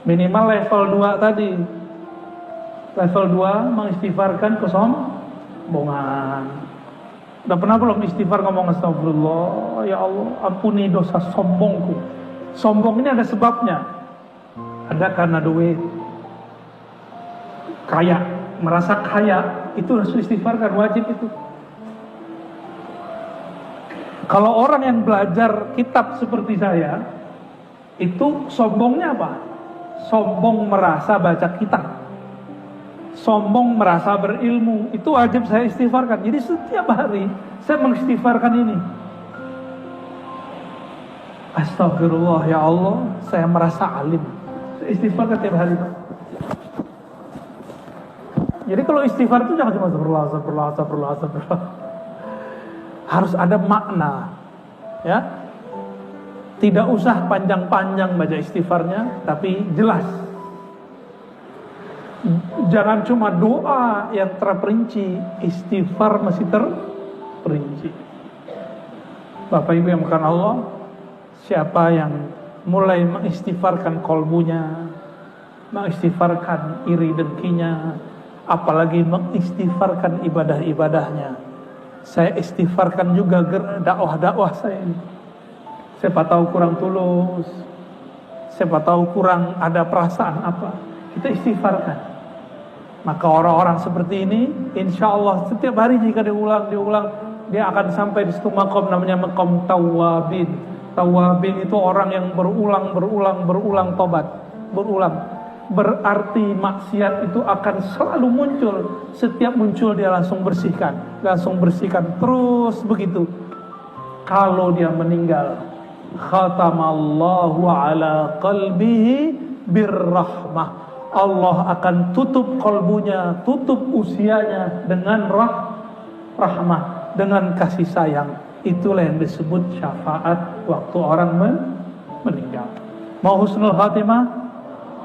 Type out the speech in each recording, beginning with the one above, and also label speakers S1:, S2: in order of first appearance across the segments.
S1: Minimal level 2 tadi. Level 2 mengistighfarkan kesombongan. Udah pernah belum istighfar ngomong astagfirullah, ya Allah ampuni dosa sombongku. Sombong ini ada sebabnya. Ada karena duit, kaya, merasa kaya, itu harus istighfarkan, wajib itu. Kalau orang yang belajar kitab seperti saya, itu sombongnya apa? Sombong merasa baca kitab, sombong merasa berilmu, itu wajib saya istighfarkan. Jadi setiap hari saya mengistighfarkan ini. Astagfirullah ya Allah, saya merasa alim. Saya istighfarkan tiap hari. Jadi kalau istighfar itu jangan cuma astagfirullah. Harus ada makna, ya. Tidak usah panjang-panjang baca istighfarnya, tapi jelas. Jangan cuma doa yang terperinci, istighfar masih terperinci. Bapak Ibu yang bukan Allah, siapa yang mulai mengistighfarkan kolbunya, mengistighfarkan iri dengkinya, apalagi mengistighfarkan ibadah-ibadahnya, saya istighfarkan juga dakwah-dakwah saya ini. Siapa tahu kurang tulus, siapa tahu kurang ada perasaan apa, kita istighfarkan. Maka orang-orang seperti ini, insya Allah setiap hari jika diulang, dia akan sampai di satu makom namanya makom tawabin. Tawabin itu orang yang berulang tobat, berulang. Berarti maksiat itu akan selalu muncul. Setiap muncul dia langsung bersihkan, terus begitu. Kalau dia meninggal, khatamallahu ala qalbihi birrahmah. Allah akan tutup kalbunya, tutup usianya dengan rahmah, dengan kasih sayang. Itulah yang disebut syafaat waktu orang meninggal. Mau husnul khatimah?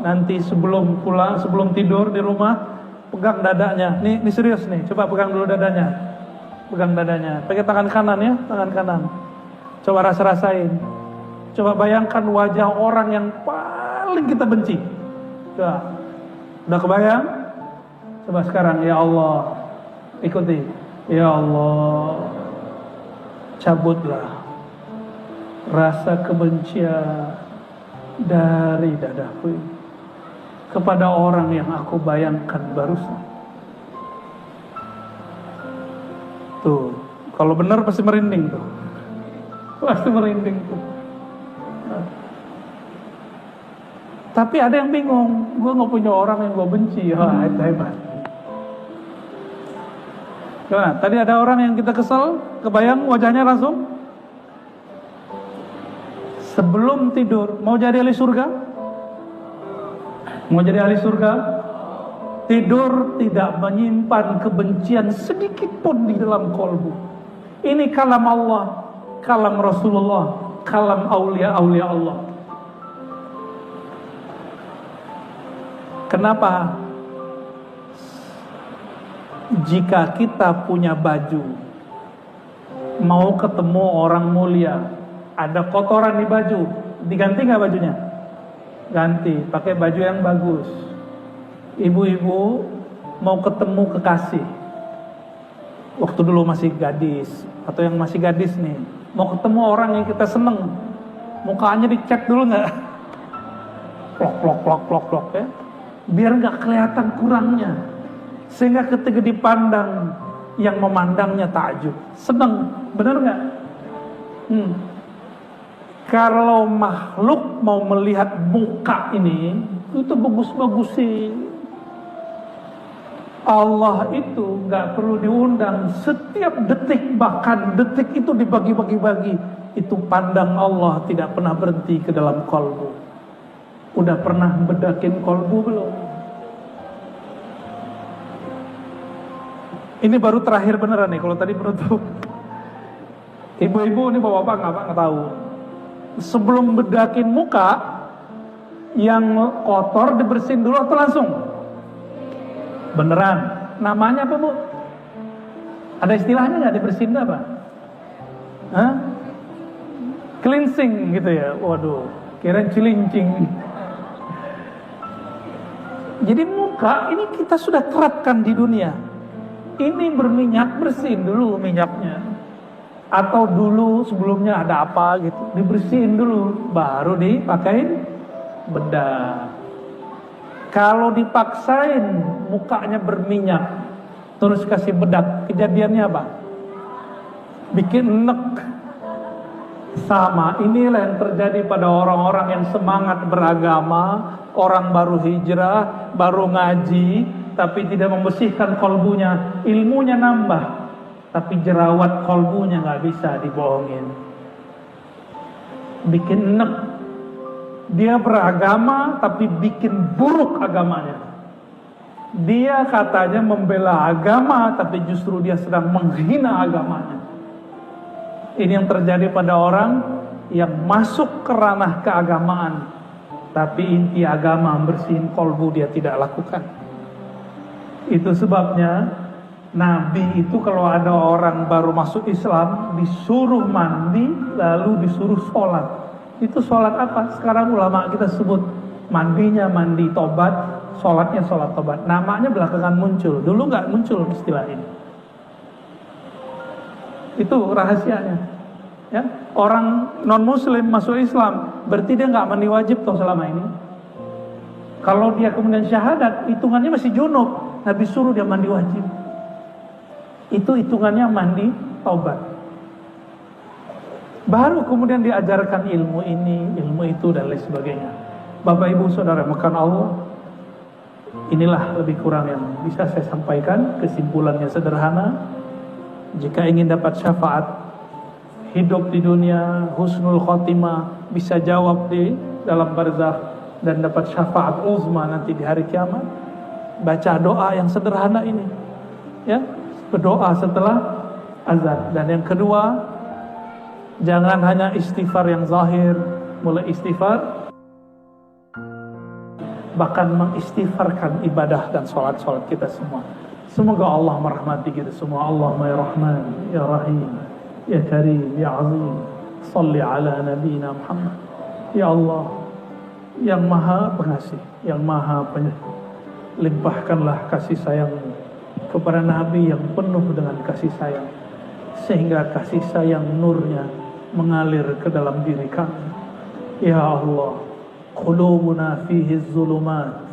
S1: Nanti sebelum pulang, sebelum tidur di rumah, pegang dadanya. Ini serius nih, coba pegang dulu dadanya. Pegang dadanya, pakai tangan kanan ya, tangan kanan. Coba rasain. Coba bayangkan wajah orang yang paling kita benci. Coba. Udah kebayang? Coba sekarang, ya Allah, ikuti. Ya Allah, cabutlah rasa kebencian dari dadaku kepada orang yang aku bayangkan barusan. Tuh, kalau benar pasti merinding tuh. Pasti merinding tuh. Tapi ada yang bingung, gue gak punya orang yang gue benci. Wah, itu hebat. Gimana? Tadi ada orang yang kita kesel, kebayang wajahnya langsung. Sebelum tidur, mau jadi ahli surga? Mau jadi ahli surga? Tidur tidak menyimpan kebencian sedikit pun di dalam kolbu. Ini kalam Allah, kalam Rasulullah, kalam aulia-aulia Allah. Kenapa? Jika kita punya baju, mau ketemu orang mulia, ada kotoran di baju, diganti nggak bajunya? Ganti, pakai baju yang bagus. Ibu-ibu mau ketemu kekasih, waktu dulu masih gadis, atau yang masih gadis nih, mau ketemu orang yang kita seneng, mukanya dicek dulu nggak? Plok ya, biar nggak kelihatan kurangnya, sehingga ketika dipandang, yang memandangnya takjub, seneng, bener nggak? Kalau makhluk mau melihat muka ini, itu bagus-bagusin. Allah itu gak perlu diundang. Setiap detik, bahkan detik itu dibagi-bagi-bagi. Itu pandang Allah tidak pernah berhenti ke dalam kolbu. Udah pernah bedakin kolbu belum? Ini baru terakhir beneran nih, kalau tadi penutup. Ibu-ibu ini bapak-bapak nggak tahu. Sebelum bedakin muka, Yang kotor dibersihin dulu atau langsung? Beneran. Namanya apa, Bu? Ada istilahnya nggak, dibersihin apa? Hah? Cleansing gitu ya. Waduh, kirain cilincing. Jadi muka ini kita sudah terapkan di dunia. Ini berminyak, bersihin dulu minyaknya. Atau dulu sebelumnya ada apa gitu, dibersihin dulu, baru dipakein bedah. Kalau dipaksain mukanya berminyak, terus kasih bedak, kejadiannya apa? Bikin enek. Sama, inilah yang terjadi pada orang-orang yang semangat beragama, orang baru hijrah, baru ngaji, tapi tidak membersihkan kolbunya. Ilmunya nambah, tapi jerawat kolbunya nggak bisa dibohongin. Bikin enek. Dia beragama, tapi bikin buruk agamanya. Dia katanya membela agama, tapi justru dia sedang menghina agamanya. Ini yang terjadi pada orang yang masuk ke ranah keagamaan, tapi inti agama bersihin kolbu dia tidak lakukan. Itu sebabnya Nabi itu kalau ada orang baru masuk Islam disuruh mandi lalu disuruh sholat. Itu sholat apa? Sekarang ulama kita sebut mandinya mandi tobat, sholatnya sholat tobat. Namanya belakangan muncul, dulu nggak muncul istilah ini. Itu rahasianya. Ya, orang non muslim masuk Islam berarti dia nggak mandi wajib toh selama ini. Kalau dia kemudian syahadat, hitungannya masih junub. Nabi suruh dia mandi wajib. Itu hitungannya mandi taubat. Baru kemudian diajarkan ilmu ini, ilmu itu dan lain sebagainya. Bapak Ibu Saudara makan Allah, inilah lebih kurang yang bisa saya sampaikan. Kesimpulannya sederhana. Jika ingin dapat syafaat hidup di dunia, husnul khotimah, bisa jawab di dalam barzakh dan dapat syafaat uzma nanti di hari kiamat, baca doa yang sederhana ini, ya, berdoa setelah azan. Dan yang kedua, jangan hanya istighfar yang zahir, mulai istighfar, bahkan mengistighfarkan ibadah dan sholat-sholat kita semua. Semoga Allah merahmati kita semua. Allahumma ya Rahman, ya Rahim, ya Karim, ya Azim, salli ala nabiyina Muhammad. Ya Allah yang maha pengasih, yang maha penyayang, limpahkanlah kasih sayang kepada Nabi yang penuh dengan kasih sayang, sehingga kasih sayang nurnya mengalir ke dalam diri kami. Ya Allah, qulubuna fihi zulumat,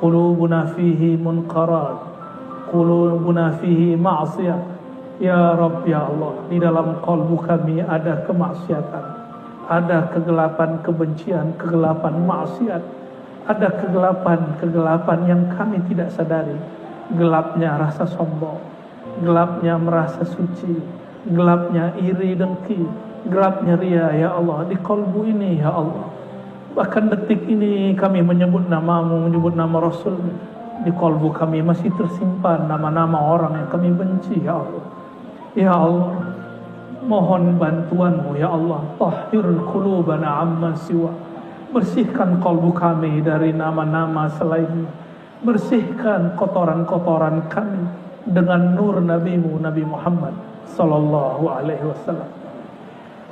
S1: qulubuna fihi munkarat, qulubuna fihi ma'siyah. Ya Rabb, ya Allah, di dalam kalbu kami ada kemaksiatan, ada kegelapan kebencian, kegelapan maksiat, ada kegelapan yang kami tidak sadari. Gelapnya rasa sombong, gelapnya merasa suci, gelapnya iri dengki, gelapnya ria, ya Allah, di kalbu ini, ya Allah. Bahkan detik ini kami menyebut namamu, menyebut nama Rasul, di kalbu kami masih tersimpan nama-nama orang yang kami benci, ya Allah. Ya Allah, mohon bantuanmu, ya Allah. Tahhirul qulubana amma siwa, bersihkan kalbu kami dari nama-nama selain. Bersihkan kotoran-kotoran kami dengan nur Nabimu, Nabi Muhammad sallallahu alaihi wasallam.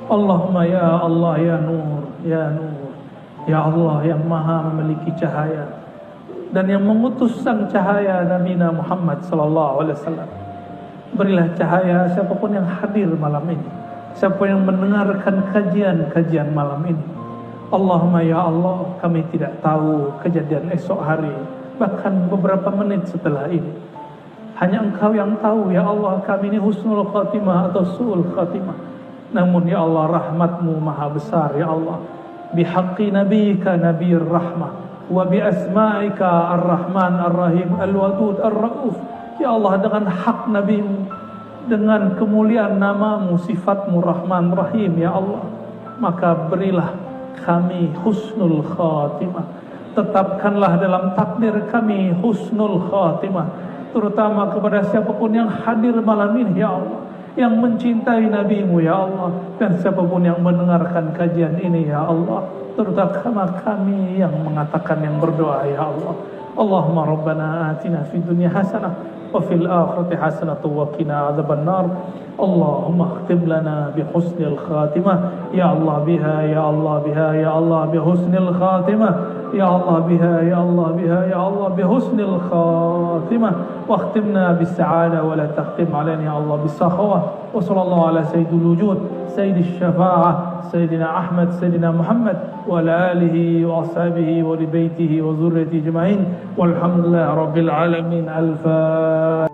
S1: Allahumma ya Allah, ya Nur, ya Nur, ya Allah yang maha memiliki cahaya dan yang mengutus sang cahaya Nabi Muhammad sallallahu alaihi wasallam. Berilah cahaya siapapun yang hadir malam ini, siapa yang mendengarkan kajian malam ini. Allahumma ya Allah, kami tidak tahu kejadian esok hari, bahkan beberapa menit setelah ini. Hanya Engkau yang tahu, ya Allah, kami ini husnul khatimah atau su'ul khatimah. Namun ya Allah, rahmatmu maha besar, ya Allah. Bihaqqi nabiyika nabiyir rahmah, wa bi asma'ika ar-Rahman ar-Rahim al-Wadud ar-Ra'uf. Ya Allah, dengan hak Nabimu, dengan kemuliaan namamu, sifatmu Rahman Rahim, ya Allah, maka berilah kami husnul khatimah. Tetapkanlah dalam takdir kami husnul khatimah, terutama kepada siapapun yang hadir malam ini, ya Allah. yang mencintai Nabi-Mu ya Allah, dan siapapun yang mendengarkan kajian ini ya Allah, terutama kami yang mengatakan, yang berdoa ya Allah. Allahumma rabbana atina fid dunya hasanah wa fil akhirati hasanah wa qina adzabannar. Allahumma akhtim lana bi husnil khatimah ya Allah, biha ya Allah, biha ya Allah, bi husnil khatimah ya Allah, biha ya Allah, biha ya Allah, bi husnil khatimah, wa akhtimna bis sa'adah wa la takhtim alaina ya Allah bis sakhawah. Wa sallallahu ala sayyidil wujud sayyidil syafa'ah Sayyidina Ahmad, Sayyidina Muhammad, wa ala alihi wa ashabihi wa li baitihi wa zurriyyatihi ajma'in, walhamdulillahi rabbil alamin. Al-Fatiha.